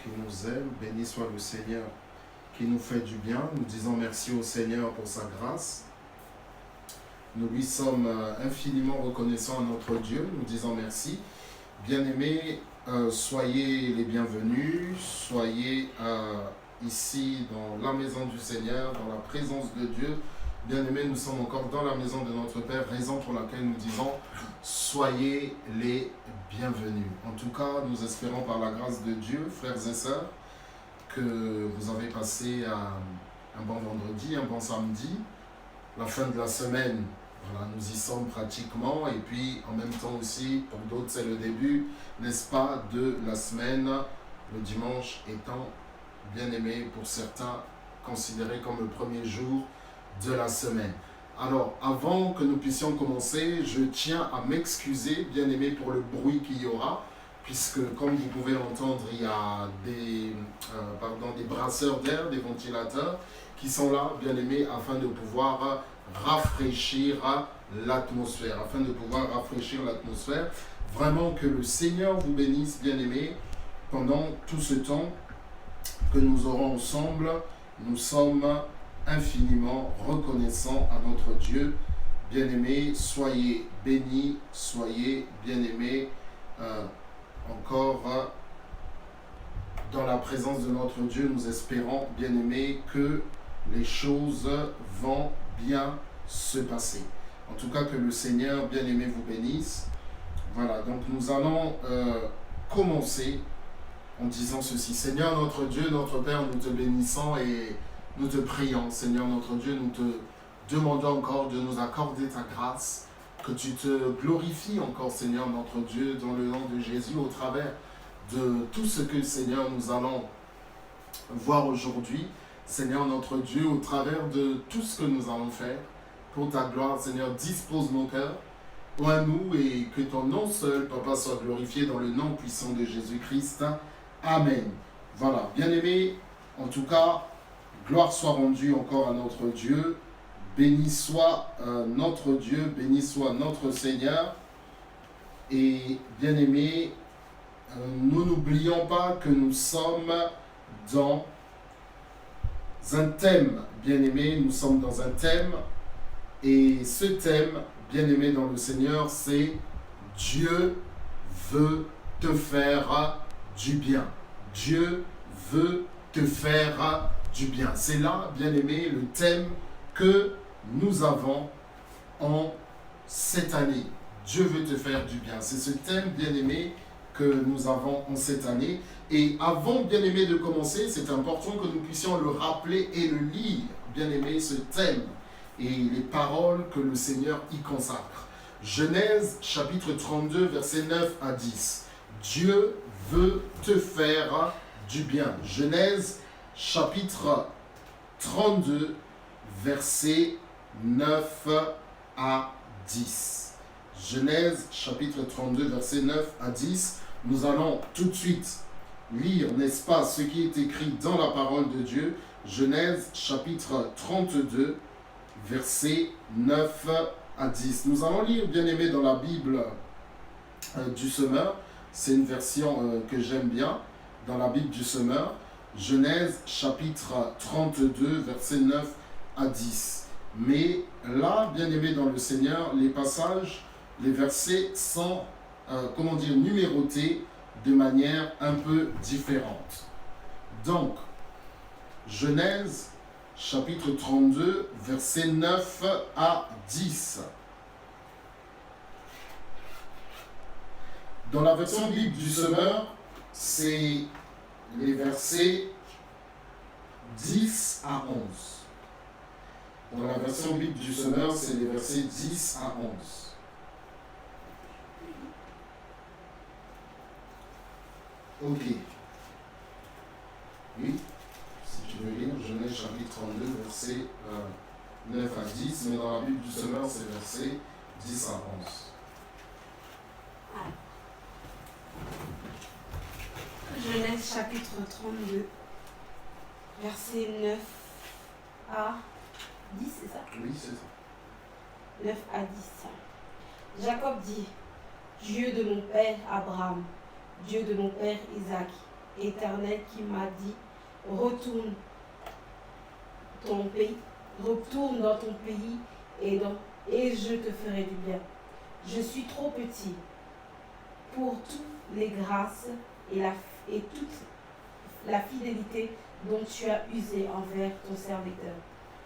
qui nous aime. Béni soit le Seigneur qui nous fait du bien. Nous disons merci au Seigneur pour sa grâce. Nous lui sommes infiniment reconnaissants à notre Dieu. Nous disons merci. Bien-aimés, soyez les bienvenus. Soyez ici dans la maison du Seigneur, dans la présence de Dieu. Bien-aimés, nous sommes encore dans la maison de notre Père, raison pour laquelle nous disons soyez les bienvenus. En tout cas, nous espérons par la grâce de Dieu, frères et sœurs, que vous avez passé un bon vendredi, un bon samedi. La fin de la semaine, voilà, nous y sommes pratiquement. Et puis, en même temps aussi, pour d'autres, c'est le début, n'est-ce pas, de la semaine. Le dimanche étant, bien aimé, pour certains, considéré comme le premier jour de la semaine. Alors, avant que nous puissions commencer, je tiens à m'excuser, bien aimé, pour le bruit qu'il y aura, puisque, comme vous pouvez l'entendre, il y a des brasseurs d'air, des ventilateurs, qui sont là, bien aimé, afin de pouvoir rafraîchir l'atmosphère, Vraiment que le Seigneur vous bénisse, bien aimé, pendant tout ce temps que nous aurons ensemble. Nous sommes infiniment reconnaissants à notre Dieu. Bien-aimés, soyez bénis, soyez bien-aimés encore dans la présence de notre Dieu. Nous espérons, bien-aimés, que les choses vont bien se passer. En tout cas, que le Seigneur, bien-aimé, vous bénisse. Voilà, donc nous allons commencer en disant ceci. Seigneur notre Dieu, notre Père, nous te bénissons et nous te prions. Seigneur notre Dieu, nous te demandons encore de nous accorder ta grâce, que tu te glorifies encore, Seigneur notre Dieu, dans le nom de Jésus, au travers de tout ce que, Seigneur, nous allons voir aujourd'hui. Seigneur notre Dieu, au travers de tout ce que nous allons faire, pour ta gloire, Seigneur, dispose nos cœurs à nous et que ton nom seul, Papa, soit glorifié dans le nom puissant de Jésus-Christ. Amen. Voilà, bien-aimés, en tout cas, gloire soit rendue encore à notre Dieu. Béni soit notre Dieu, béni soit notre Seigneur. Et bien-aimés, nous n'oublions pas que nous sommes dans un thème. Bien-aimés, nous sommes dans un thème. Et ce thème, bien-aimé dans le Seigneur, c'est Dieu veut te faire du bien. Dieu veut te faire du bien. C'est là, bien-aimé, le thème que nous avons en cette année. Dieu veut te faire du bien. C'est ce thème, bien-aimé, que nous avons en cette année. Et avant, bien-aimé, de commencer, c'est important que nous puissions le rappeler et le lire, bien-aimé, ce thème et les paroles que le Seigneur y consacre. Genèse chapitre 32, versets 9 à 10. Dieu veut te faire du bien. Genèse chapitre 32, versets 9 à 10. Genèse chapitre 32, versets 9 à 10. Nous allons tout de suite lire, n'est-ce pas, ce qui est écrit dans la parole de Dieu. Genèse chapitre 32, versets 9 à 10. Nous allons lire, bien aimé, dans la Bible du Semeur. C'est une version que j'aime bien, dans la Bible du Semeur. Genèse chapitre 32, versets 9 à 10. Mais là, bien aimé dans le Seigneur, les passages, les versets sont, numérotés de manière un peu différente. Donc, Genèse chapitre 32, versets 9 à 10. Dans la version Bible du Semeur, c'est les versets 10 à 11. Dans la version Bible du Semeur, c'est les versets 10 à 11. Ok. Oui. Si tu veux lire, Genèse chapitre 32, versets 9 à 10, mais dans la Bible du Semeur, c'est versets 10 à 11. Genèse chapitre 32, versets 9 à 10, c'est ça? Oui, c'est ça. 9 à 10. Jacob dit, Dieu de mon père Abraham, Dieu de mon père Isaac, Éternel qui m'a dit, retourne retourne dans ton pays et je te ferai du bien. Je suis trop petit pour toutes les grâces et toute la fidélité dont tu as usé envers ton serviteur.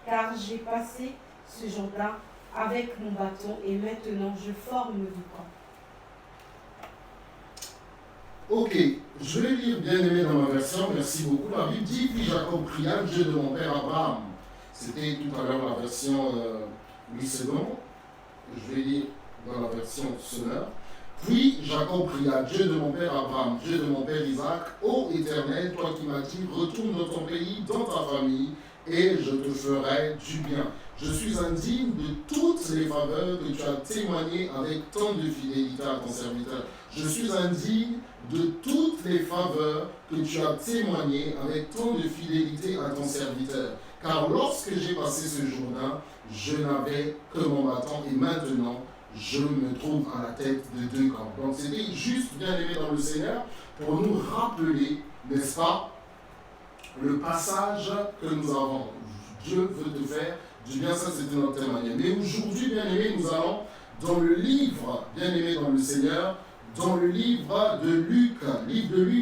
Car j'ai passé ce Jourdain avec mon bâton et maintenant je forme du camp. Ok, je vais lire bien aimé dans ma version, merci beaucoup. La Bible dit, puis Jacob pria, Dieu de mon père Abraham. C'était tout à l'heure la version Louis II. Je vais lire dans la version Sonneur. Puis Jacob pria, Dieu de mon père Abraham, Dieu de mon père Isaac, ô Éternel, toi qui m'as dit, retourne dans ton pays, dans ta famille, et je te ferai du bien. Je suis indigne de toutes les faveurs que tu as témoignées avec tant de fidélité à ton serviteur. Je suis indigne de toutes les faveurs que tu as témoignées avec tant de fidélité à ton serviteur. Car lorsque j'ai passé ce Jourdain, je n'avais que mon bâton et maintenant, je me trouve à la tête de 2 camps. Donc c'était juste bien aimé dans le Seigneur pour nous rappeler, n'est-ce pas, le passage que nous avons. Dieu veut te faire du bien, ça c'était notre témoignage. Mais aujourd'hui, bien aimé, nous allons dans le livre, bien aimé dans le Seigneur, dans le livre de Luc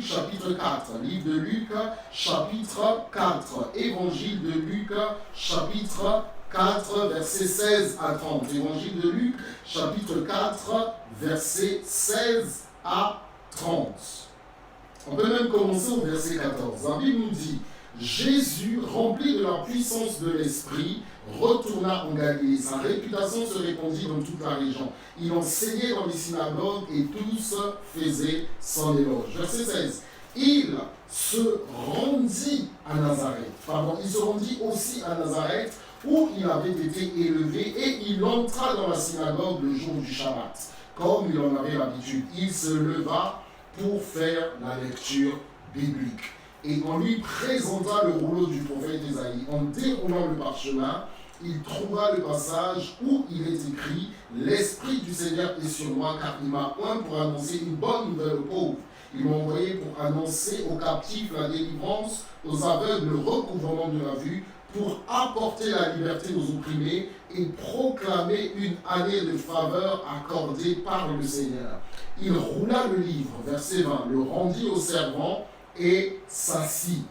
chapitre 4, livre de Luc chapitre 4, évangile de Luc chapitre 4, versets 16 à 30. Évangile de Luc chapitre 4, versets 16 à 30. On peut même commencer au verset 14. La Bible nous dit, Jésus, rempli de la puissance de l'Esprit, retourna en Galilée. Sa réputation se répandit dans toute la région. Il enseignait dans les synagogues et tous faisaient son éloge. Verset 16. Il se rendit à Nazareth. Il se rendit aussi à Nazareth où il avait été élevé et il entra dans la synagogue le jour du Shabbat, comme il en avait l'habitude. Il se leva pour faire la lecture biblique. Et on lui présenta le rouleau du prophète Ésaïe. En déroulant le parchemin, il trouva le passage où il est écrit « L'Esprit du Seigneur est sur moi, car il m'a oint pour annoncer une bonne nouvelle aux pauvres. Il m'a envoyé pour annoncer aux captifs la délivrance, aux aveugles le recouvrement de la vue, pour apporter la liberté aux opprimés et proclamer une année de faveur accordée par le Seigneur. Il roula le livre, verset 20, le rendit au servant et s'assit.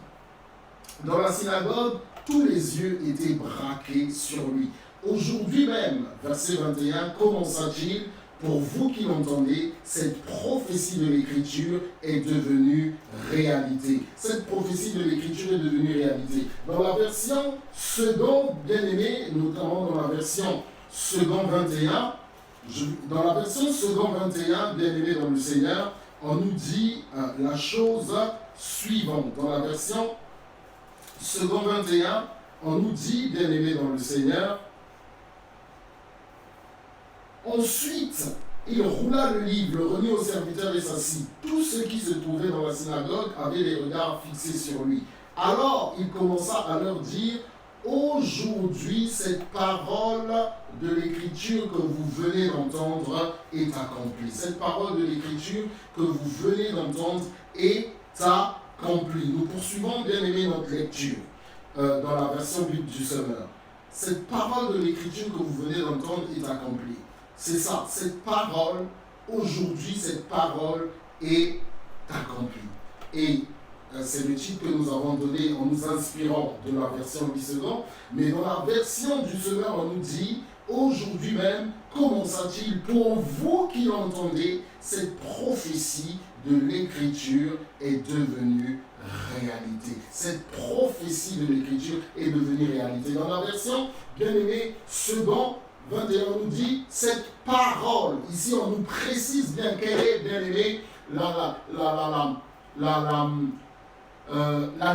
Dans la synagogue, tous les yeux étaient braqués sur lui. Aujourd'hui même, verset 21, commença-t-il, pour vous qui l'entendez, cette prophétie de l'Écriture est devenue réalité. Cette prophétie de l'Écriture est devenue réalité. Dans la version second, bien aimé, notamment dans la version second 21, dans la version second 21, bien aimé dans le Seigneur, on nous dit la chose suivante. Dans la version second 21, on nous dit, bien aimé dans le Seigneur, ensuite, il roula le livre, le remit au serviteur et s'assit. Tous ceux qui se trouvaient dans la synagogue avaient les regards fixés sur lui. Alors, il commença à leur dire, aujourd'hui, cette parole de l'Écriture que vous venez d'entendre est accomplie. Cette parole de l'Écriture que vous venez d'entendre est accomplie. Nous poursuivons, bien aimé, notre lecture dans la version biblique du Sonneur. Cette parole de l'Écriture que vous venez d'entendre est accomplie. C'est ça, cette parole, aujourd'hui, cette parole est accomplie. Et c'est le titre que nous avons donné en nous inspirant de la version du second. Mais dans la version du Sonneur, on nous dit, aujourd'hui même, commença-t-il pour vous qui l'entendez, cette prophétie de l'Écriture est devenue réalité. Cette prophétie de l'Écriture est devenue réalité. Dans la version, bien aimé, second 21, on nous dit cette parole. Ici, on nous précise bien quelle est, bien aimé, la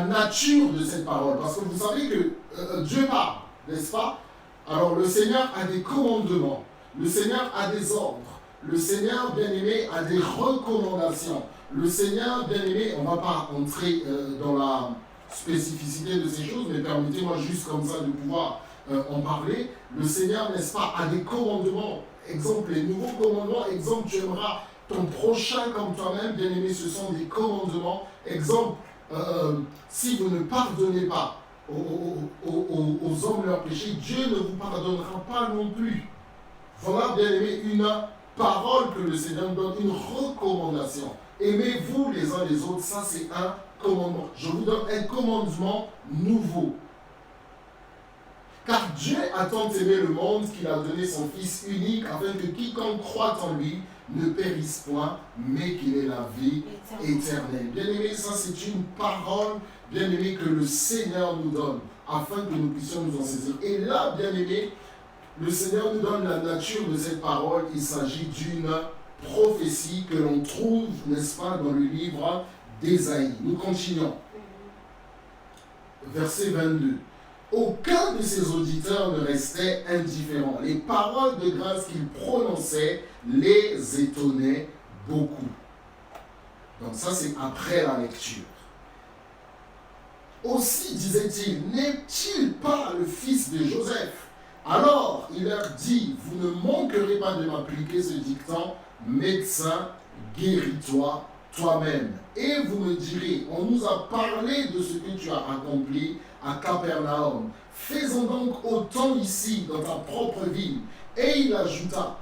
nature de cette parole. Parce que vous savez que Dieu parle, n'est-ce pas? Alors, le Seigneur a des commandements. Le Seigneur a des ordres. Le Seigneur, bien aimé, a des recommandations. Le Seigneur, bien aimé, on ne va pas entrer dans la spécificité de ces choses, mais permettez-moi juste comme ça de pouvoir en parler. Le Seigneur, n'est-ce pas, a des commandements. Exemple, les nouveaux commandements. Exemple, tu aimeras ton prochain comme toi-même, bien-aimé, ce sont des commandements. Exemple, si vous ne pardonnez pas aux hommes leurs péchés, Dieu ne vous pardonnera pas non plus. Voilà, bien-aimé, une parole que le Seigneur donne, une recommandation. Aimez-vous les uns les autres, ça c'est un commandement. Je vous donne un commandement nouveau. Car Dieu a tant aimé le monde qu'il a donné son Fils unique afin que quiconque croit en lui ne périsse point, mais qu'il ait la vie éternelle. Bien-aimé, ça c'est une parole, bien-aimé, que le Seigneur nous donne afin que nous puissions nous en saisir. Et là, bien-aimé, le Seigneur nous donne la nature de cette parole. Il s'agit d'une prophétie que l'on trouve, n'est-ce pas, dans le livre d'Ésaïe. Nous continuons. Verset 22. Aucun de ses auditeurs ne restait indifférent. Les paroles de grâce qu'il prononçait les étonnaient beaucoup. Donc ça, c'est après la lecture. Aussi, disait-il, n'est-il pas le fils de Joseph? Alors, il leur dit, vous ne manquerez pas de m'appliquer ce dictant, médecin, guéris-toi toi-même. Et vous me direz, on nous a parlé de ce que tu as accompli à Capernaum. Fais-en donc autant ici, dans ta propre ville. Et il ajouta,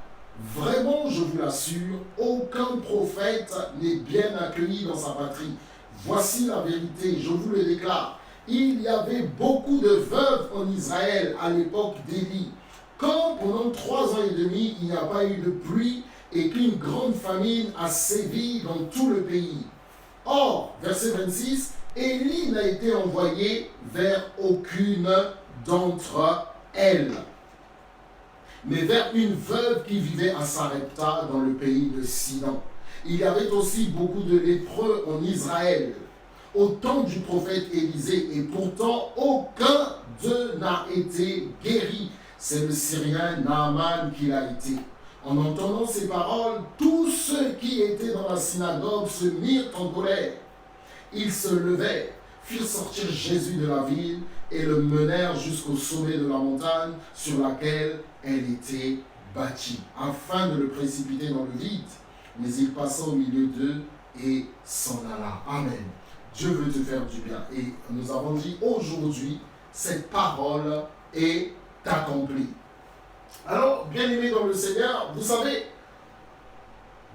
vraiment, je vous l'assure, aucun prophète n'est bien accueilli dans sa patrie. Voici la vérité, je vous le déclare. Il y avait beaucoup de veuves en Israël à l'époque d'Élie. Quand pendant 3 ans et demi, il n'y a pas eu de pluie et qu'une grande famine a sévi dans tout le pays. Or, verset 26, Élie n'a été envoyé vers aucune d'entre elles, mais vers une veuve qui vivait à Sarepta dans le pays de Sidon. Il y avait aussi beaucoup de lépreux en Israël au temps du prophète Élisée, et pourtant aucun d'eux n'a été guéri. C'est le Syrien Naaman qui l'a été. En entendant ces paroles, tous ceux qui étaient dans la synagogue se mirent en colère. Ils se levèrent, firent sortir Jésus de la ville et le menèrent jusqu'au sommet de la montagne sur laquelle elle était bâtie, afin de le précipiter dans le vide. Mais il passa au milieu d'eux et s'en alla. Amen. Dieu veut te faire du bien. Et nous avons dit aujourd'hui, cette parole est accomplie. Alors, bien-aimés dans le Seigneur, vous savez,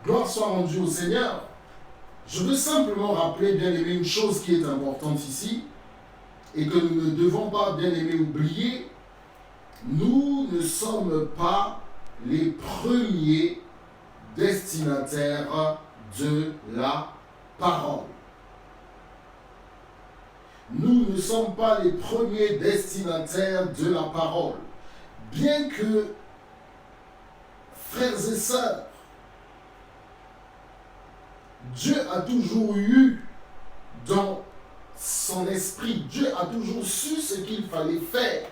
gloire soit rendue au Seigneur. Je veux simplement rappeler, bien-aimés, une chose qui est importante ici et que nous ne devons pas, bien-aimés, oublier. Nous ne sommes pas les premiers destinataires de la parole. Nous ne sommes pas les premiers destinataires de la parole. Bien que, frères et sœurs, Dieu a toujours eu dans son esprit, Dieu a toujours su ce qu'il fallait faire.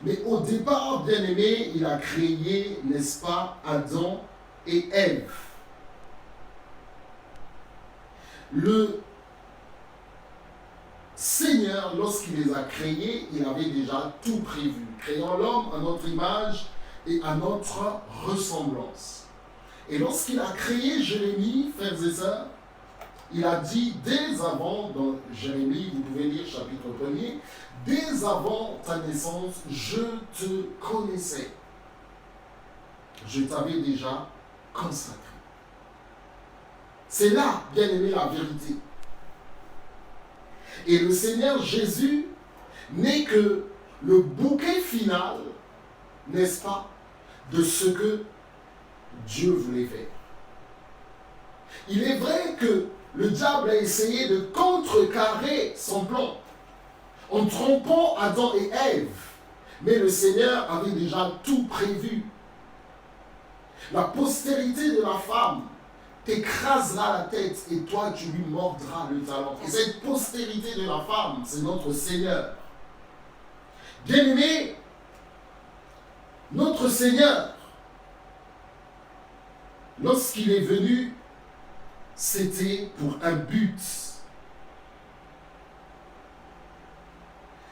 Mais au départ, bien-aimé, il a créé, n'est-ce pas, Adam et Ève. Le Seigneur, lorsqu'il les a créés, il avait déjà tout prévu, créant l'homme à notre image et à notre ressemblance. Et lorsqu'il a créé Jérémie, frères et sœurs, il a dit dès avant, dans Jérémie, vous pouvez lire chapitre 1er, dès avant ta naissance, je te connaissais. Je t'avais déjà consacré. C'est là, bien aimé, la vérité. Et le Seigneur Jésus n'est que le bouquet final, n'est-ce pas, de ce que Dieu voulait faire. Il est vrai que le diable a essayé de contrecarrer son plan en trompant Adam et Ève, mais le Seigneur avait déjà tout prévu. La postérité de la femme t'écrasera la tête et toi tu lui mordras le talon. Et cette postérité de la femme, c'est notre Seigneur. Bien-aimé, notre Seigneur, lorsqu'il est venu, c'était pour un but.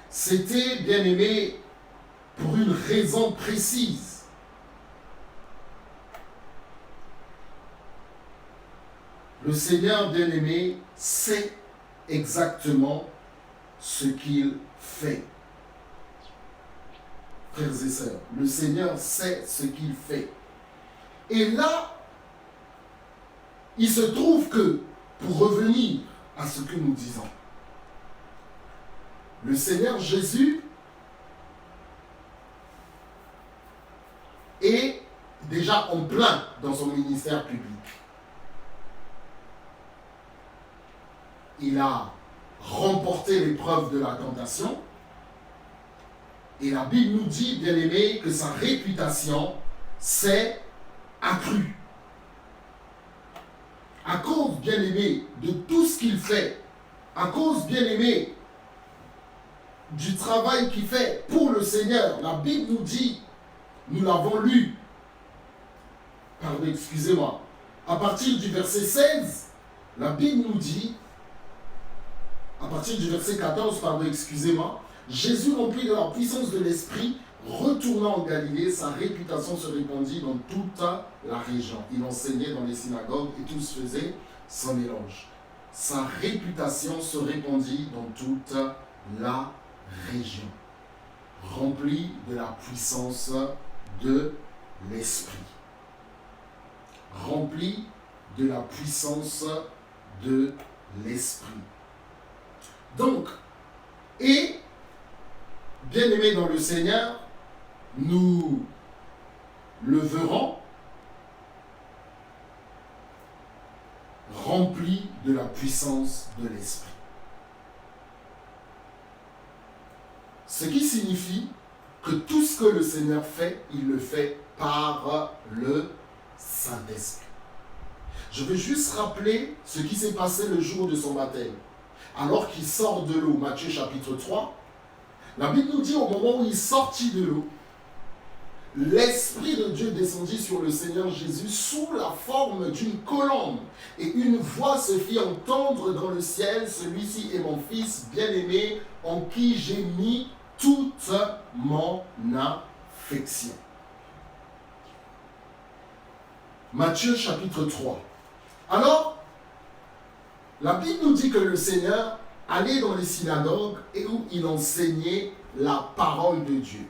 C'était, bien-aimé, pour une raison précise. Le Seigneur bien-aimé sait exactement ce qu'il fait. Frères et sœurs, le Seigneur sait ce qu'il fait. Et là, il se trouve que, pour revenir à ce que nous disons, le Seigneur Jésus est déjà en plein dans son ministère public. Il a remporté l'épreuve de la tentation. Et la Bible nous dit, bien aimé, que sa réputation s'est accrue. À cause, bien aimé, de tout ce qu'il fait, à cause, bien aimé, du travail qu'il fait pour le Seigneur, la Bible nous dit, nous l'avons lu, pardon, excusez-moi, à partir du verset 16, la Bible nous dit, à partir du verset 14, pardon, excusez-moi, Jésus, rempli de la puissance de l'Esprit, retournant en Galilée, sa réputation se répandit dans toute la région. Il enseignait dans les synagogues et tous faisaient son éloge. Sa réputation se répandit dans toute la région, remplie de la puissance de l'Esprit. Remplie de la puissance de l'Esprit. Donc, et bien-aimés dans le Seigneur, nous le verrons rempli de la puissance de l'Esprit. Ce qui signifie que tout ce que le Seigneur fait, il le fait par le Saint-Esprit. Je veux juste rappeler ce qui s'est passé le jour de son baptême. Alors qu'il sort de l'eau, Matthieu chapitre 3, la Bible nous dit au moment où il sortit de l'eau, l'Esprit de Dieu descendit sur le Seigneur Jésus sous la forme d'une colombe. Et une voix se fit entendre dans le ciel, celui-ci est mon Fils bien-aimé, en qui j'ai mis toute mon affection. Matthieu chapitre 3. Alors, la Bible nous dit que le Seigneur allait dans les synagogues et où il enseignait la parole de Dieu.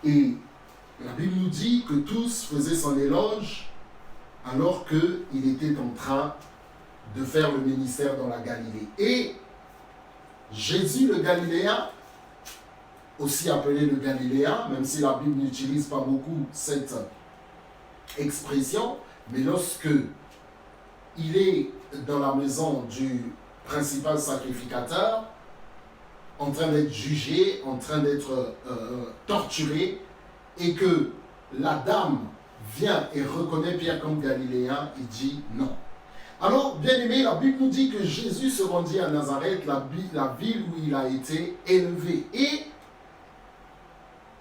Et la Bible nous dit que tous faisaient son éloge alors qu'il était en train de faire le ministère dans la Galilée. Et Jésus le Galiléen, aussi appelé le Galiléen, même si la Bible n'utilise pas beaucoup cette expression, mais lorsque il est dans la maison du principal sacrificateur, en train d'être jugé, en train d'être torturé, et que la dame vient et reconnaît Pierre comme Galiléen, il dit non. Alors, bien aimé, la Bible nous dit que Jésus se rendit à Nazareth, la ville où il a été élevé. Et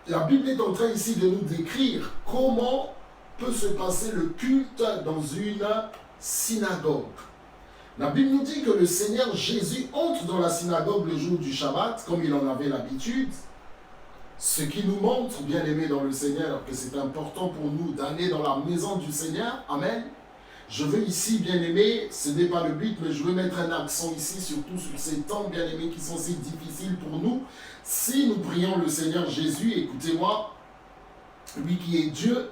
la Bible est en train ici de nous décrire comment peut se passer le culte dans une synagogue. La Bible nous dit que le Seigneur Jésus entre dans la synagogue le jour du Shabbat, comme il en avait l'habitude, ce qui nous montre, bien aimés dans le Seigneur, que c'est important pour nous d'aller dans la maison du Seigneur. Amen. Je veux ici, bien aimés, ce n'est pas le but, mais je veux mettre un accent ici, surtout sur ces temps, bien aimés, qui sont si difficiles pour nous. Si nous prions le Seigneur Jésus, écoutez-moi, lui qui est Dieu,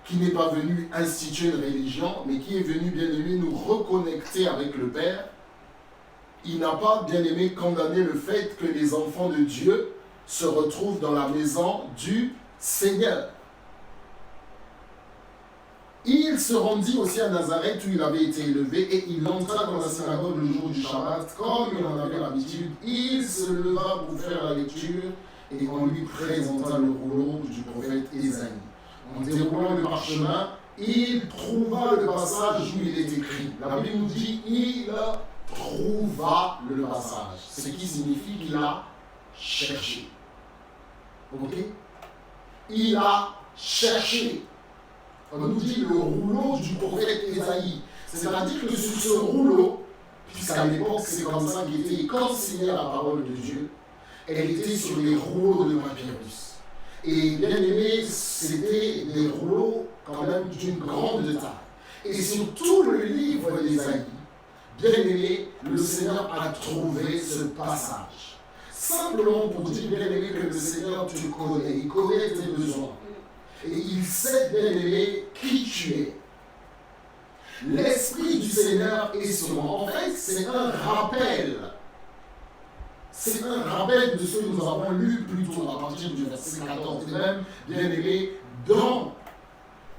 qui n'est pas venu instituer une religion, mais qui est venu, bien aimé, nous reconnecter avec le Père. Il n'a pas, bien aimé, condamné le fait que les enfants de Dieu se retrouvent dans la maison du Seigneur. Il se rendit aussi à Nazareth où il avait été élevé et il entra dans la synagogue le jour du Shabbat comme il en avait l'habitude. Il se leva pour faire la lecture et on lui présenta le rouleau du prophète Ésaïe. En déroulant le parchemin, il trouva le passage où il est écrit. La Bible nous dit il trouva le passage, ce qui signifie qu'il a cherché. Ok? Il a cherché. On nous dit le rouleau du prophète Ésaïe. C'est-à-dire que sur ce rouleau, puisqu'à l'époque c'est comme ça qu'était consignée la parole de Dieu, elle était sur les rouleaux de papyrus. Et bien aimé, c'était des rouleaux quand même d'une grande taille. Et sur tout le livre d'Ésaïe, bien aimé, le Seigneur a trouvé ce passage. Simplement pour dire, bien aimé, que le Seigneur te connaît, il connaît tes besoins. Et il sait, bien aimé, qui tu es. L'Esprit du Seigneur est sur moi. En fait, c'est un rappel. C'est un rappel de ce que nous avons lu plus tôt à partir du verset 14. Et même, bien aimé, dans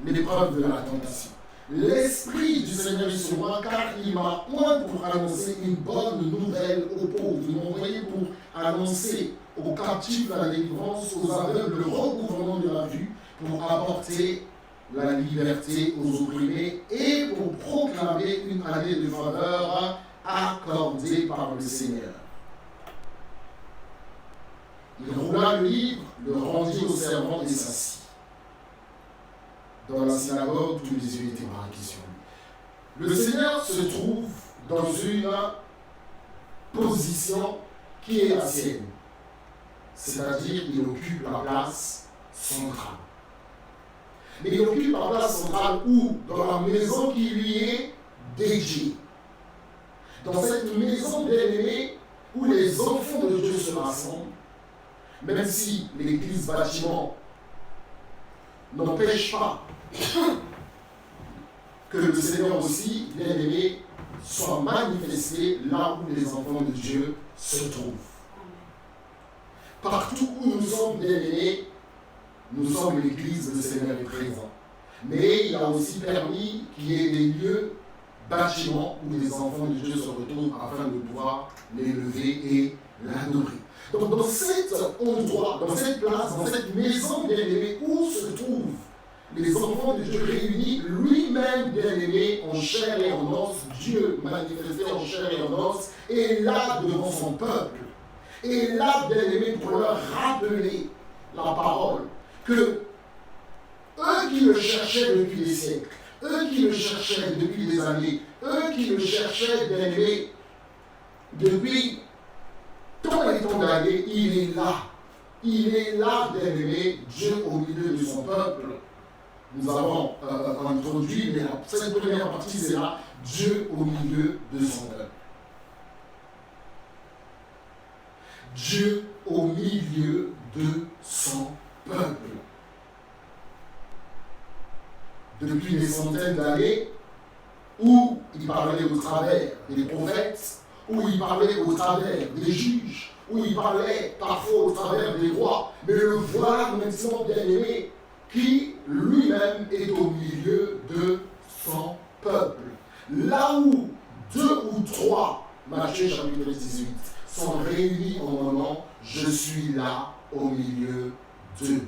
l'épreuve de la tentation. L'Esprit du Seigneur est sur moi car il m'a oint pour annoncer une bonne nouvelle aux pauvres. Il m'a envoyé pour annoncer aux captifs la délivrance, aux aveugles le recouvrement de la vue, pour apporter la liberté aux opprimés et pour proclamer une année de faveur accordée par le Seigneur. Il roula le livre, le rendit au servant et s'assit. Dans la synagogue, tous les yeux étaient braqués sur lui. Le Seigneur se trouve dans une position qui est la sienne. C'est-à-dire qu'il occupe la place centrale. Mais il occupe la place centrale où? Dans la maison qui lui est dédiée. Dans cette maison bien-aimée où les enfants de Dieu se rassemblent, même si l'église bâtiment n'empêche pas que le Seigneur aussi, bien-aimé, soit manifesté là où les enfants de Dieu se trouvent. Partout où nous sommes bien-aimés, nous sommes l'église, le Seigneur est présent. Mais il a aussi permis qu'il y ait des lieux, bâtiments, où les enfants de Dieu se retrouvent afin de pouvoir l'élever et l'adorer. Donc dans cet endroit, dans cette place, dans cette maison bien-aimée, où se trouvent les enfants de Dieu réunis, lui-même bien-aimé en chair et en os, Dieu manifesté en chair et en os, est là devant son peuple. Et là, bien-aimé, pour leur rappeler la parole, que eux qui le cherchaient depuis des siècles, eux qui le cherchaient depuis des années, eux qui le cherchaient, bien-aimé, depuis tant et tant d'années, il est là. Il est là, bien-aimé, Dieu au milieu de son peuple. Nous avons introduit, mais cette première partie, c'est là, Dieu au milieu de son peuple. Dieu au milieu de son peuple. Depuis des centaines d'années, où il parlait au travers des prophètes, où il parlait au travers des juges, où il parlait parfois au travers des rois, mais le voilà maintenant bien-aimé, qui lui-même est au milieu de son peuple. Là où 2 ou 3, Matthieu chapitre 18, sont réunis en mon nom, je suis là au milieu d'eux.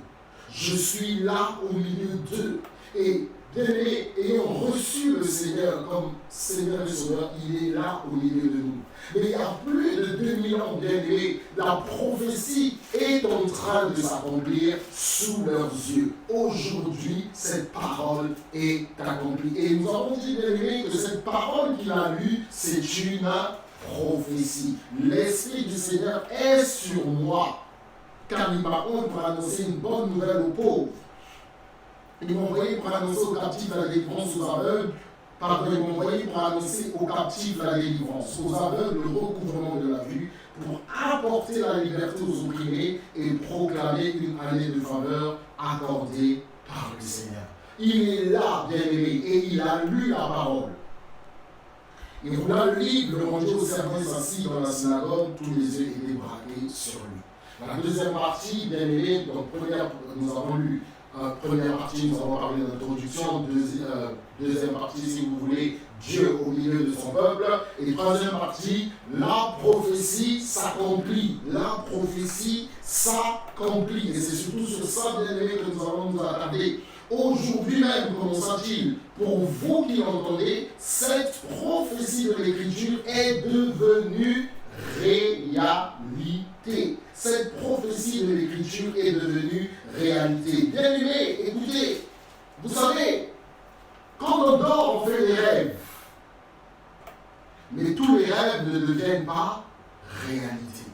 Je suis là au milieu d'eux. Et bien-aimés, ayant reçu le Seigneur comme Seigneur et Sauveur, il est là au milieu de nous. Mais il y a plus de 2000 ans, bien-aimés, la prophétie est en train de s'accomplir sous leurs yeux. Aujourd'hui, cette parole est accomplie. Et nous avons dit, bien-aimés, que cette parole qu'il a lue, c'est une prophétie. L'Esprit du Seigneur est sur moi, car il m'a honte pour annoncer une bonne nouvelle aux pauvres. Il m'a envoyé pour annoncer aux captifs la délivrance, aux aveugles. Pardon, il m'a envoyé pour annoncer aux captifs la délivrance, aux aveugles le recouvrement de la vue, pour apporter la liberté aux opprimés et proclamer une année de faveur accordée par le Seigneur. Il est là, bien-aimé, et il a lu la parole. Il roula le livre, le rendit au servant assis dans la synagogue, tous les yeux étaient braqués sur lui. La deuxième partie, bien-aimé, donc nous avons lu. Première partie, nous avons parlé d'introduction. Deuxième partie, si vous voulez, Dieu au milieu de son peuple. Et troisième partie, la prophétie s'accomplit. La prophétie s'accomplit. Et c'est surtout sur ça, bien aimé, que nous allons nous attarder. Aujourd'hui même, comment ça-t-il? Pour vous qui l'entendez, cette prophétie de l'Écriture est devenue réalité. Cette prophétie de l'Écriture est devenue réalité. Bien aimé, écoutez, vous savez, quand on dort, on fait des rêves. Mais tous les rêves ne deviennent pas réalité.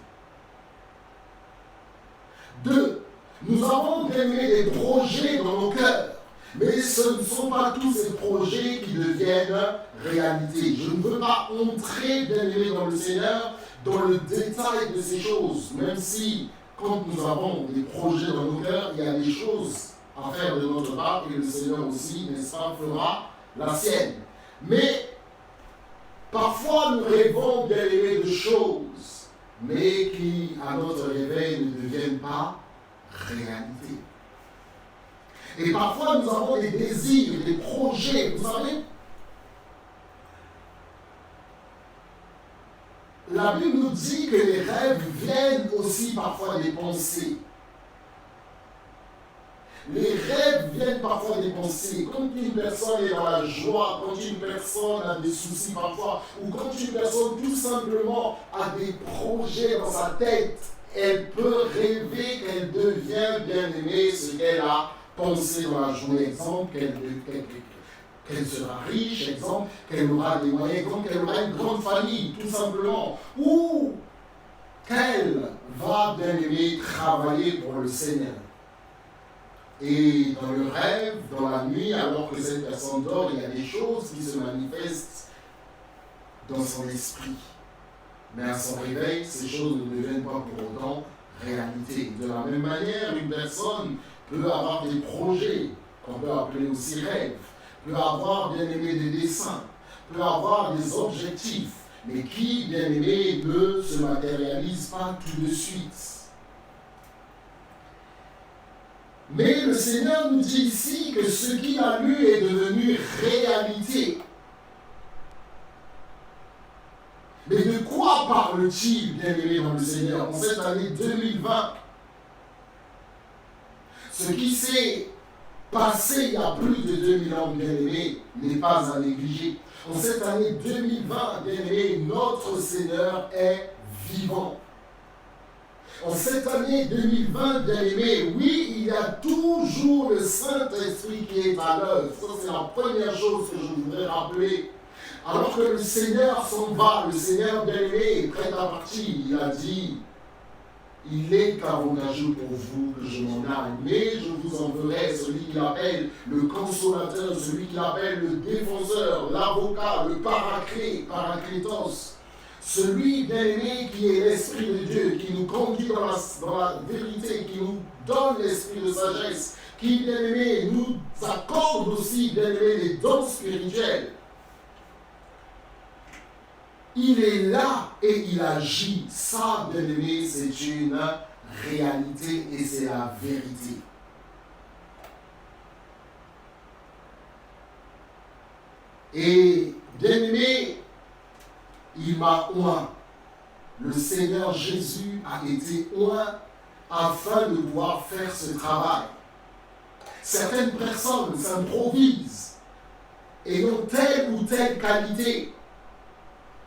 2. Nous avons bien aimé des projets dans nos cœurs. Mais ce ne sont pas tous ces projets qui deviennent réalité. Je ne veux pas entrer, bien aimé dans le Seigneur, dans le détail de ces choses, même si, quand nous avons des projets dans nos cœurs, il y a des choses à faire de notre part, et le Seigneur aussi, n'est-ce pas, fera la sienne. Mais parfois, nous rêvons, bien aimé, de choses, mais qui, à notre réveil, ne deviennent pas réalité. Et parfois, nous avons des désirs, des projets, vous savez. La Bible nous dit que les rêves viennent aussi parfois des pensées. Les rêves viennent parfois des pensées. Quand une personne est dans la joie, quand une personne a des soucis parfois, ou quand une personne tout simplement a des projets dans sa tête, elle peut rêver qu'elle devient bien-aimée, ce qu'elle a pensé dans la journée. Exemple, qu'elle sera riche, exemple, qu'elle aura des moyens, exemple, qu'elle aura une grande famille, tout simplement. Ou qu'elle va, bien-aimée, travailler pour le Seigneur. Et dans le rêve, dans la nuit, alors que cette personne dort, il y a des choses qui se manifestent dans son esprit. Mais à son réveil, ces choses ne deviennent pas pour autant réalité. De la même manière, une personne peut avoir des projets, qu'on peut appeler aussi rêves, peut avoir, bien aimé, des desseins, peut avoir des objectifs, mais qui, bien aimé, ne se matérialisent pas tout de suite. Mais le Seigneur nous dit ici que ce qu'il a lu est devenu réalité. Mais de quoi parle-t-il, bien-aimé dans le Seigneur, en cette année 2020? Ce qui s'est passé il y a plus de 2000 ans, bien-aimé, n'est pas à négliger. En cette année 2020, bien-aimé, notre Seigneur est vivant. En cette année 2020, bien-aimé, oui, il y a toujours le Saint-Esprit qui est à l'œuvre. Ça, c'est la première chose que je voudrais rappeler. Alors que le Seigneur s'en va, le Seigneur, bien-aimé, est prêt à partir. Il a dit, il est avantageux pour vous que je m'en aille, mais je vous enverrai celui qu'il appelle le consolateur, celui qu'il appelle le défenseur, l'avocat, le paraclétos. Celui, bien-aimé, qui est l'Esprit de Dieu, qui nous conduit dans la vérité, qui nous donne l'esprit de sagesse, qui, bien-aimé, nous accorde aussi, bien-aimé, les dons spirituels. Il est là et il agit. Ça, bien-aimé, c'est une réalité et c'est la vérité. Et, bien-aimé, il m'a oint. Le Seigneur Jésus a été oint afin de pouvoir faire ce travail. Certaines personnes s'improvisent ayant telle ou telle qualité.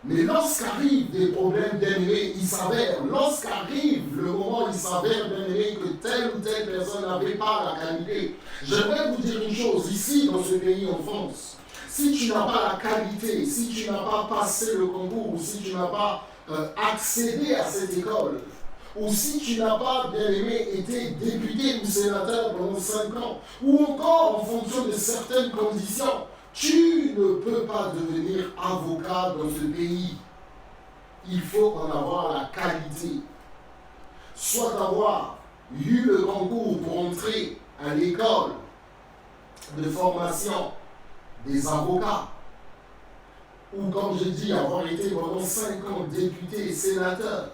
Mais lorsqu'arrivent des problèmes, bien-aimés, il s'avère, lorsqu'arrive le moment, il s'avère, bien-aimé, que telle ou telle personne n'avait pas la qualité. J'aimerais vous dire une chose, ici, dans ce pays, en France, si tu n'as pas la qualité, si tu n'as pas passé le concours, ou si tu n'as pas accédé à cette école, ou si tu n'as pas, bien-aimé, été député ou sénateur pendant 5 ans, ou encore en fonction de certaines conditions, tu ne peux pas devenir avocat dans ce pays. Il faut en avoir la qualité. Soit avoir eu le concours pour entrer à l'école de formation des avocats, ou comme je dis, avoir été pendant 5 ans député et sénateur,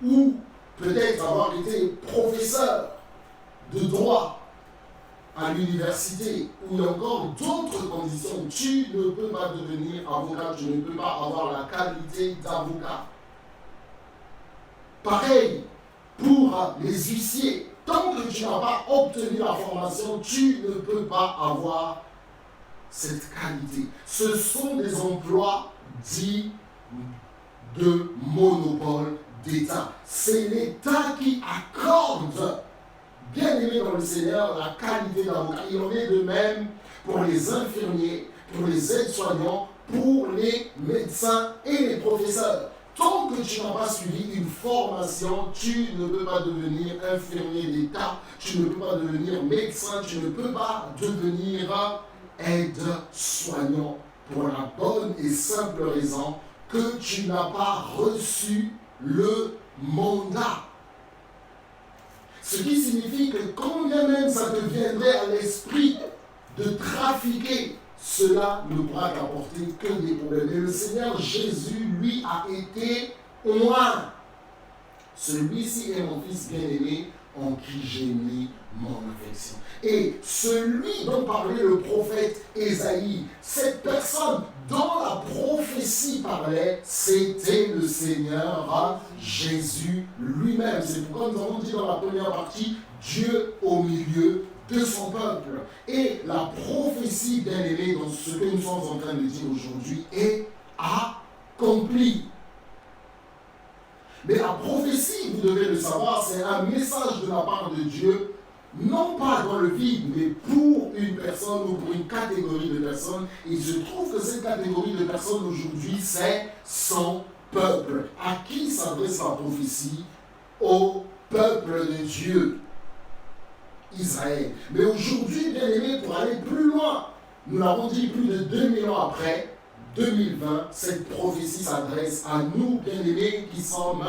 ou peut-être avoir été professeur de droit à l'université, ou encore d'autres conditions, tu ne peux pas devenir avocat, tu ne peux pas avoir la qualité d'avocat. Pareil pour les huissiers. Tant que tu n'as pas obtenu la formation, tu ne peux pas avoir cette qualité. Ce sont des emplois dits de monopole d'État. C'est l'État qui accorde, bien aimé dans le Seigneur, la qualité d'avocat. Il en est de même pour les infirmiers, pour les aides-soignants, pour les médecins et les professeurs. Tant que tu n'as pas suivi une formation, tu ne peux pas devenir infirmier d'État, tu ne peux pas devenir médecin, tu ne peux pas devenir aide-soignant pour la bonne et simple raison que tu n'as pas reçu le mandat. Ce qui signifie que quand bien même ça te viendrait à l'esprit de trafiquer, cela ne pourra t'apporter que des problèmes. Et le Seigneur Jésus, lui, a été oint. Celui-ci est mon Fils bien-aimé, en qui j'ai mis mon affection. Et celui dont parlait le prophète Ésaïe, cette personne dont la prophétie parlait, c'était le Seigneur Jésus lui-même. C'est pourquoi nous avons dit dans la première partie, Dieu au milieu de son peuple. Et la prophétie, bien-aimée, dans ce que nous sommes en train de dire aujourd'hui, est accomplie. Mais la prophétie, vous devez le savoir, c'est un message de la part de Dieu, non pas dans le vide, mais pour une personne ou pour une catégorie de personnes. Et il se trouve que cette catégorie de personnes aujourd'hui, c'est son peuple. À qui s'adresse la prophétie? Au peuple de Dieu, Israël. Mais aujourd'hui, bien aimé, pour aller plus loin, nous l'avons dit plus de 2000 ans après, 2020, cette prophétie s'adresse à nous, bien-aimés, qui sommes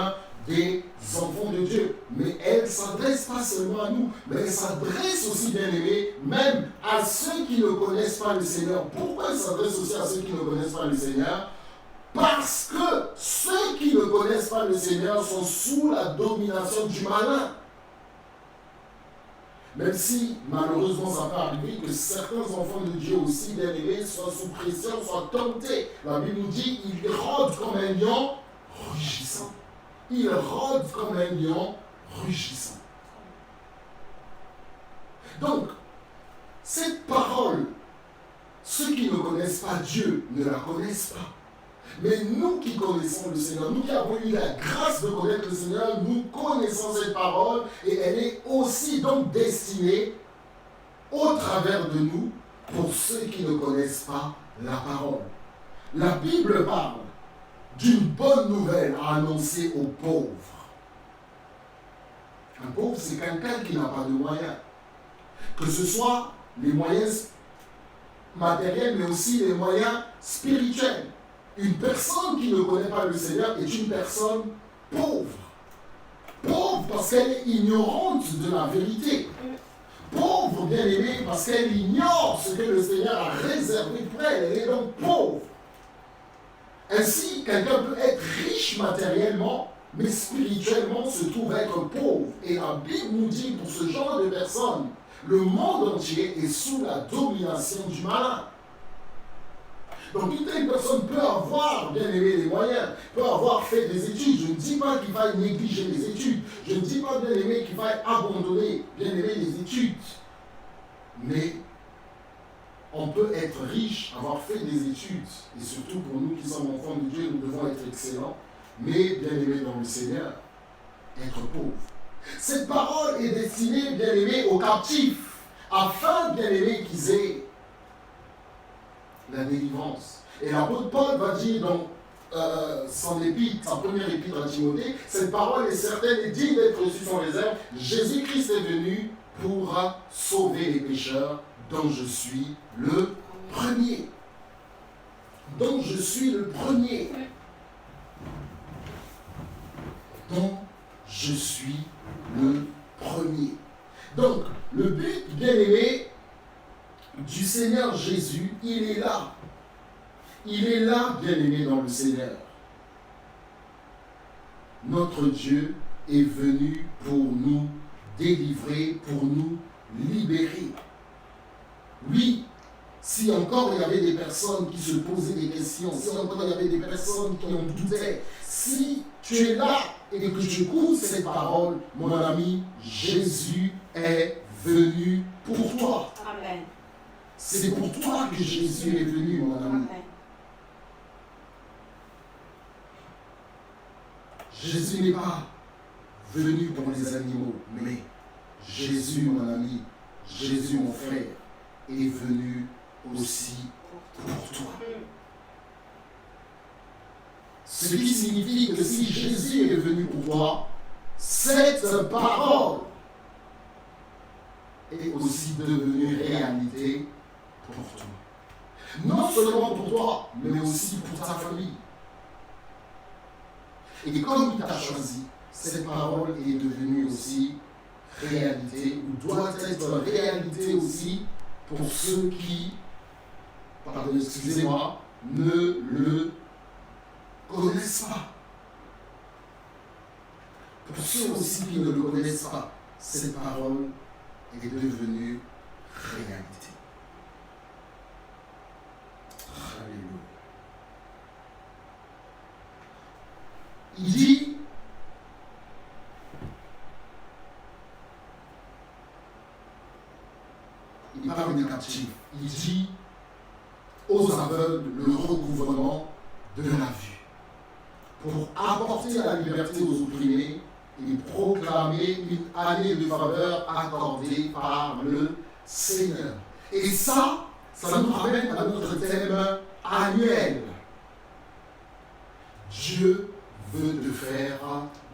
des enfants de Dieu. Mais elle ne s'adresse pas seulement à nous, mais elle s'adresse aussi, bien-aimés, même à ceux qui ne connaissent pas le Seigneur. Pourquoi elle s'adresse aussi à ceux qui ne connaissent pas le Seigneur? Parce que ceux qui ne connaissent pas le Seigneur sont sous la domination du malin. Même si, malheureusement, ça peut arriver que certains enfants de Dieu aussi, bien-aimés, soient sous pression, soient tentés. La Bible nous dit, ils rôdent comme un lion rugissant. Ils rôdent comme un lion rugissant. Donc, cette parole, ceux qui ne connaissent pas Dieu ne la connaissent pas. Mais nous qui connaissons le Seigneur, nous qui avons eu la grâce de connaître le Seigneur, nous connaissons cette parole et elle est aussi donc destinée au travers de nous pour ceux qui ne connaissent pas la parole. La Bible parle d'une bonne nouvelle à annoncer aux pauvres. Un pauvre, c'est quelqu'un qui n'a pas de moyens. Que ce soit les moyens matériels, mais aussi les moyens spirituels. Une personne qui ne connaît pas le Seigneur est une personne pauvre. Pauvre parce qu'elle est ignorante de la vérité. Pauvre, bien aimée, parce qu'elle ignore ce que le Seigneur a réservé pour elle. Elle est donc pauvre. Ainsi, quelqu'un peut être riche matériellement, mais spirituellement se trouve être pauvre. Et la Bible nous dit, pour ce genre de personnes, le monde entier est sous la domination du malin. Donc toute une personne peut avoir, bien aimé, les moyens, peut avoir fait des études. Je ne dis pas qu'il faille négliger les études. Je ne dis pas, bien aimé, qu'il faille abandonner, bien aimé, les études. Mais on peut être riche, avoir fait des études. Et surtout pour nous qui sommes enfants de Dieu, nous devons être excellents. Mais, bien aimé dans le Seigneur, être pauvre. Cette parole est destinée, bien aimé, aux captifs, afin, bien aimé, qu'ils aient la délivrance. Et l'apôtre Paul va dire dans son épître, sa première épître à Timothée, cette parole est certaine et digne d'être reçue sans réserve. Jésus-Christ est venu pour sauver les pécheurs, dont je suis le premier. Dont je suis le premier. Dont je suis le premier. Donc, le but, bien aimé, du Seigneur Jésus, il est là. Il est là, bien aimé, dans le Seigneur. Notre Dieu est venu pour nous délivrer, pour nous libérer. Oui, si encore il y avait des personnes qui se posaient des questions, si encore il y avait des personnes qui en doutaient, si tu es là et que tu écoutes cette parole, mon ami, Jésus est venu pour toi. Amen. C'est pour toi que Jésus est venu, mon ami. Amen. Jésus n'est pas venu pour les animaux, mais Jésus, mon ami, Jésus, mon frère, est venu aussi pour toi. Ce qui signifie que si Jésus est venu pour toi, cette parole est aussi devenue réalité pour toi. Non seulement pour toi, mais aussi pour ta famille. Et comme il t'a choisi, cette parole est devenue aussi réalité, ou doit être réalité aussi pour ceux qui, pardon, excusez-moi, ne le connaissent pas. Pour ceux aussi qui ne le connaissent pas, cette parole est devenue réalité. Alléluia. Il dit, il parle des captifs, il dit aux aveugles le recouvrement de la vue, pour apporter la liberté aux opprimés et proclamer une année de faveur accordée par le Seigneur. Et ça nous ramène à notre thème annuel. Dieu veut te faire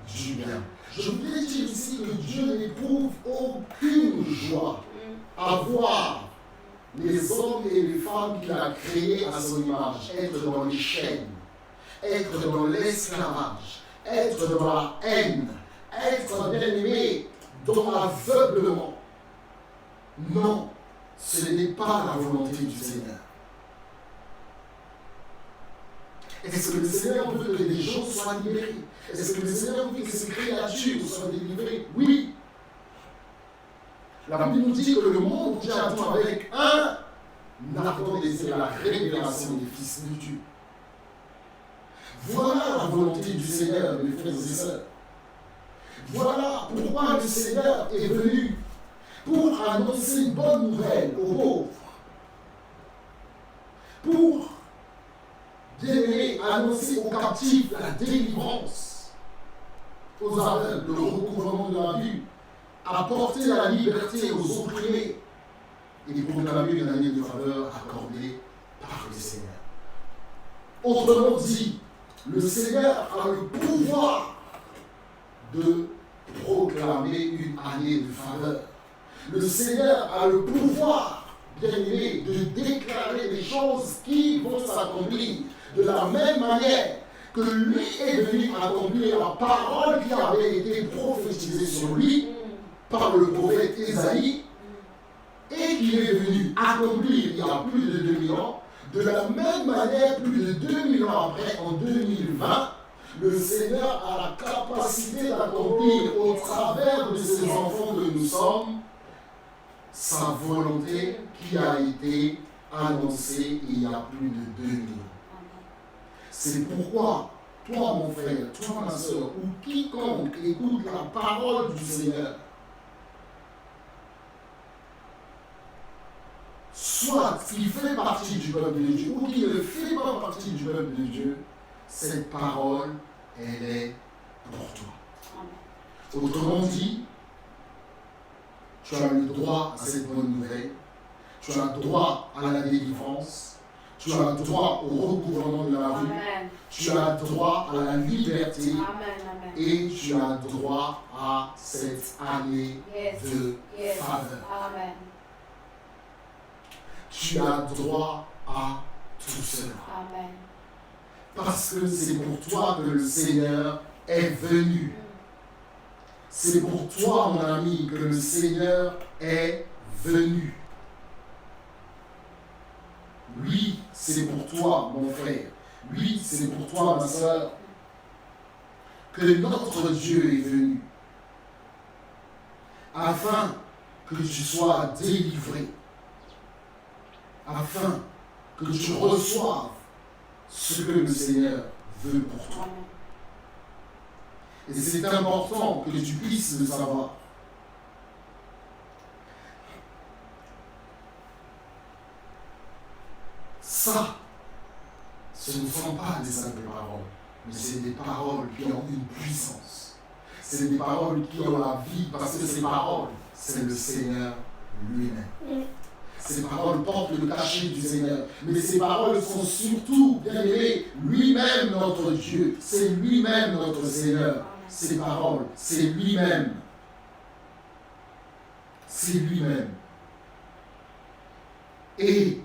du bien. Je voudrais dire ici que Dieu n'éprouve aucune joie à voir les hommes et les femmes qu'il a créés à son image être dans les chaînes, être dans l'esclavage, être dans la haine, être bien aimé dans l'aveuglement. Non, ce n'est pas la volonté du Seigneur. Est-ce que le Seigneur veut que les gens soient libérés? Est-ce que le Seigneur veut que ces créatures soient délivrées? Oui. La Bible nous dit que le monde entier attend avec un ardent désir la révélation des fils de Dieu. Voilà la volonté du Seigneur, mes frères et sœurs. Voilà pourquoi le Seigneur est venu, pour annoncer une bonne nouvelle aux pauvres, pour, bien aimé, annoncer aux captifs la délivrance, aux aveugles le recouvrement de la vue, apporter la liberté aux opprimés et proclamer une année de faveur accordée par le Seigneur. Autrement dit, le Seigneur a le pouvoir de proclamer une année de faveur. Le Seigneur a le pouvoir, bien aimé, de déclarer des choses qui vont s'accomplir de la même manière que lui est venu accomplir la parole qui avait été prophétisée sur lui par le prophète Ésaïe et qu'il est venu accomplir il y a plus de 2000 ans. De la même manière, plus de 2000 ans après, en 2020, le Seigneur a la capacité d'accomplir au travers de ses enfants que nous sommes sa volonté qui a été annoncée il y a plus de 2000 ans. C'est pourquoi, toi mon frère, toi ma soeur, ou quiconque écoute la parole du Seigneur, soit qu'il fait partie du peuple de Dieu ou qu'il ne fait pas partie du peuple de Dieu, cette parole, elle est pour toi. Autrement dit, tu as le droit à cette bonne nouvelle, tu as droit à la délivrance, tu as droit au recouvrement de la vie, tu as droit à la liberté. Amen. Et tu as droit à cette année de faveur. Amen. Tu as droit à tout cela. Amen. Parce que c'est pour toi que le Seigneur est venu. C'est pour toi, mon ami, que le Seigneur est venu. Oui, c'est pour toi, mon frère. Oui, c'est pour toi, ma soeur, que notre Dieu est venu. Afin que tu sois délivré. Afin que tu reçoives ce que le Seigneur veut pour toi. Et c'est important que tu puisses le savoir. Ça, ce ne sont pas des simples paroles, mais c'est des paroles qui ont une puissance. C'est des paroles qui ont la vie, parce que ces paroles, c'est le Seigneur lui-même. C'est ces paroles portent le cachet du Seigneur. Mais ces paroles sont surtout, bien aimé, lui-même notre Dieu. C'est lui-même notre Seigneur. Ces paroles, c'est lui-même. C'est lui-même. Et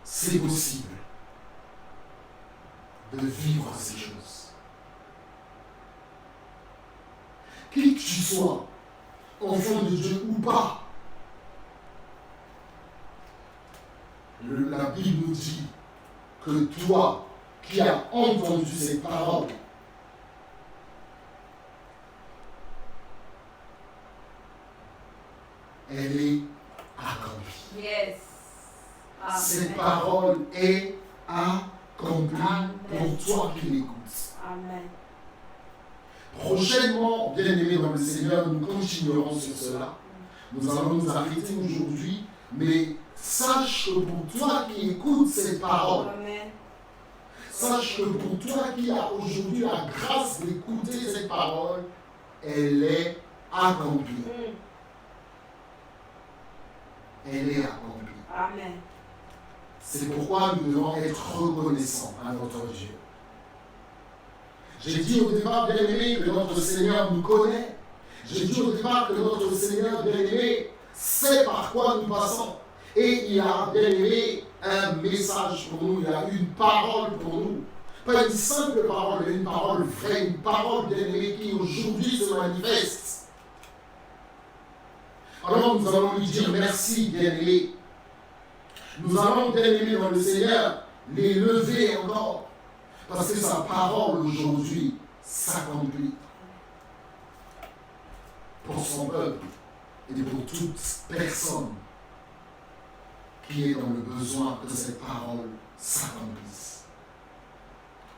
c'est possible de vivre ces choses. Qui que tu sois, enfant de Dieu ou pas, la Bible nous dit que toi qui as entendu ces paroles, elle est accomplie. Yes. Amen. Cette parole est accomplie pour toi qui l'écoutes. Amen. Prochainement, bien-aimés dans le Seigneur, nous continuerons sur cela. Nous allons nous arrêter aujourd'hui, mais sache que pour toi qui écoutes cette parole, Amen. sache que pour toi qui as aujourd'hui la grâce d'écouter cette parole, elle est accomplie. Elle est accomplie. Amen. C'est pourquoi nous devons être reconnaissants à notre Dieu. J'ai dit au départ, bien-aimé, que notre Seigneur nous connaît. J'ai dit au départ que notre Seigneur, bien-aimé, sait par quoi nous passons. Et il a, bien-aimé, un message pour nous. Il a une parole pour nous. Pas une simple parole, mais une parole vraie, une parole, bien-aimé, qui aujourd'hui se manifeste. Alors nous allons lui dire merci, bien-aimé. Nous allons, bien-aimé, dans le Seigneur, les lever encore. Parce que sa parole aujourd'hui s'accomplit pour son peuple et pour toute personne qui est dans le besoin que cette parole s'accomplisse.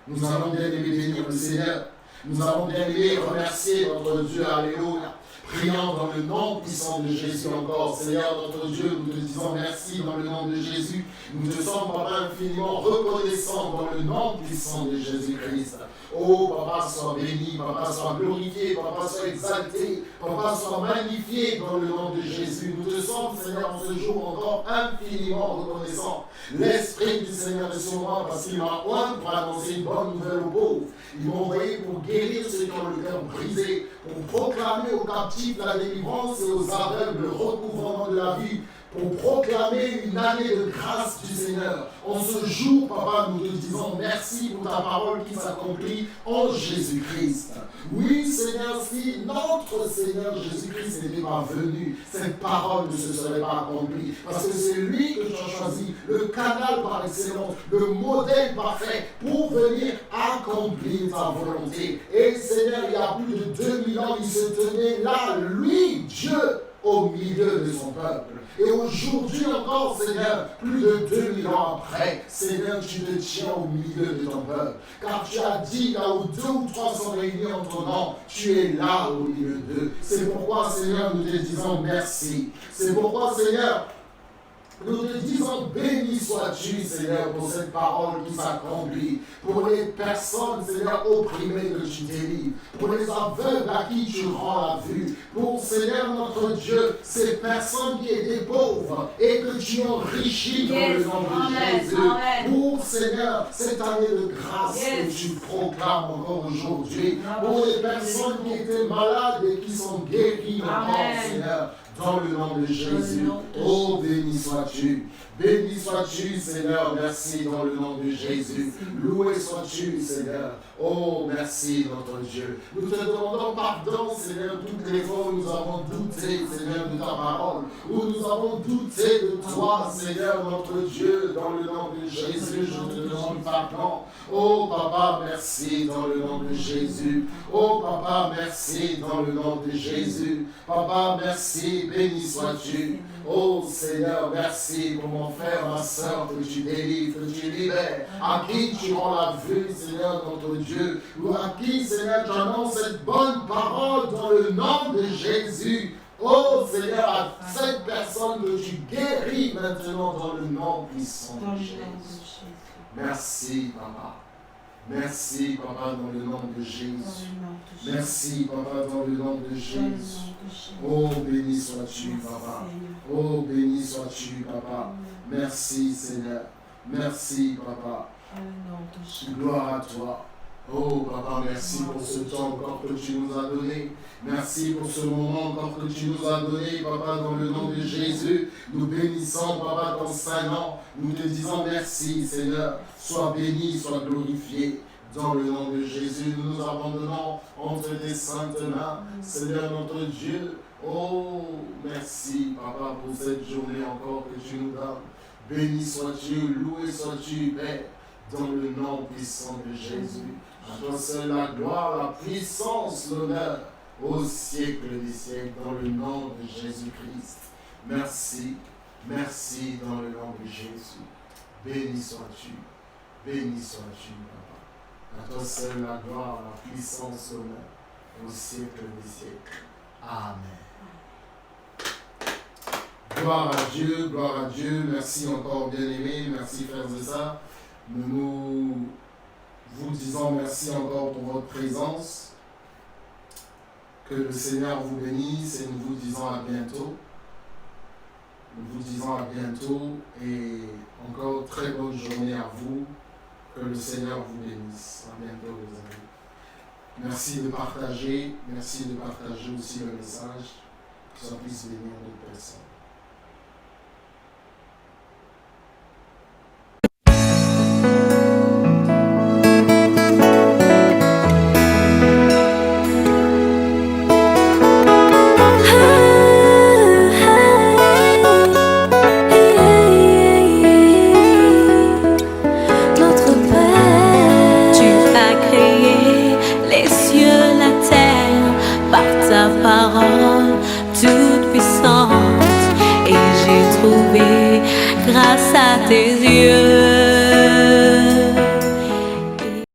Nous allons bien aimer bénir le Seigneur. Nous allons bien aimer remercier notre Dieu. Alléluia. Prions dans le nom puissant de Jésus encore. Seigneur notre Dieu, nous te disons merci dans le nom de Jésus. Nous te sommes, Papa, infiniment reconnaissants dans le nom puissant de Jésus-Christ. Oh, Papa, sois béni, Papa, sois glorifié, Papa, sois exalté, Papa, sois magnifié dans le nom de Jésus. Nous te sommes, Seigneur, en ce jour encore infiniment reconnaissants. L'Esprit du Seigneur est sur moi parce qu'il m'a oint pour annoncer une bonne nouvelle aux pauvres. Il m'a envoyé pour guérir ceux qui ont le cœur brisé, pour proclamer aux captifs la délivrance et aux aveugles le recouvrement de la vue, pour proclamer une année de grâce du Seigneur. En ce jour, Papa, nous te disons merci pour ta parole qui s'accomplit en Jésus-Christ. Oui, Seigneur, si notre Seigneur Jésus-Christ n'était pas venu, cette parole ne se serait pas accomplie. Parce que c'est lui que tu as choisi, le canal par excellence, le modèle parfait pour venir accomplir ta volonté. Et Seigneur, il y a plus de 2000 ans, il se tenait là, lui, Dieu, au milieu de son peuple. Et aujourd'hui encore, Seigneur, plus de 2000 ans après, Seigneur, tu te tiens au milieu de ton peuple. Car tu as dit, là où 2 ou 3 sont réunis en ton nom, tu es là au milieu d'eux. C'est pourquoi, Seigneur, nous te disons merci. C'est pourquoi, Seigneur, nous te disons béni sois-tu, Seigneur, pour cette parole qui s'accomplit, pour les personnes, Seigneur, opprimées que tu délivres, pour les aveugles à qui tu rends la vue, pour, Seigneur, notre Dieu, ces personnes qui étaient pauvres et que tu enrichis dans le nom de Jésus. Pour, Seigneur, cette année de grâce que tu proclames encore aujourd'hui, pour les personnes qui étaient malades et qui sont guéries encore, Seigneur, dans le nom de Jésus. Oh, béni sois-tu. Béni sois-tu, Seigneur. Merci dans le nom de Jésus. Loué sois-tu, Seigneur. Oh, merci, notre Dieu. Nous te demandons pardon, Seigneur, toutes les fois où nous avons douté, Seigneur, de ta parole, où nous avons douté de toi, Seigneur, notre Dieu, dans le nom de Jésus. Je te demande pardon. Oh, Papa, merci dans le nom de Jésus. Oh, Papa, merci dans le nom de Jésus. Papa, merci, béni sois-tu. Oh, Seigneur, merci pour mon frère, ma soeur, que tu délivres, que tu libères, à qui tu rends la vue, Seigneur, notre Dieu, ou à qui, Seigneur, tu annonces cette bonne parole dans le nom de Jésus. Oh, Seigneur, à cette personne que tu guéris maintenant dans le nom puissant de Jésus. Merci, Papa. Merci, Papa, dans le nom de Dans Jésus. le nom de Jésus. Merci, Papa, dans le nom de Dans le Jésus. nom de Jésus. Oh, béni sois-tu, Merci, Papa. Seigneur. Oh, béni sois-tu, Papa. Amen. Merci, Seigneur. Merci, Papa. Dans le nom de Jésus. Gloire à toi. Oh, Papa, merci pour ce temps encore que tu nous as donné. Merci pour ce moment encore que tu nous as donné, Papa, dans le nom de Jésus. Nous bénissons, Papa, ton saint nom. Nous te disons merci, Seigneur. Sois béni, sois glorifié. Dans le nom de Jésus, nous nous abandonnons entre tes saintes mains, Seigneur notre Dieu. Oh, merci, Papa, pour cette journée encore que tu nous donnes. Béni sois-tu, loué sois-tu, Père, dans le nom puissant de Jésus. À toi seul la gloire, la puissance, l'honneur, au siècle des siècles, dans le nom de Jésus-Christ. Merci, merci dans le nom de Jésus. Béni sois-tu, Papa. À toi seul la gloire, la puissance, l'honneur, au siècle des siècles. Amen. Gloire à Dieu. Merci encore, bien-aimés. Merci, frères et sœurs. Nous vous disons merci encore pour votre présence. Que le Seigneur vous bénisse et nous vous disons à bientôt. Nous vous disons à bientôt et encore très bonne journée à vous. Que le Seigneur vous bénisse. À bientôt, les amis. Merci de partager aussi le message, que ça puisse bénir d'autres personnes. Parole toute puissante et j'ai trouvé grâce à tes yeux.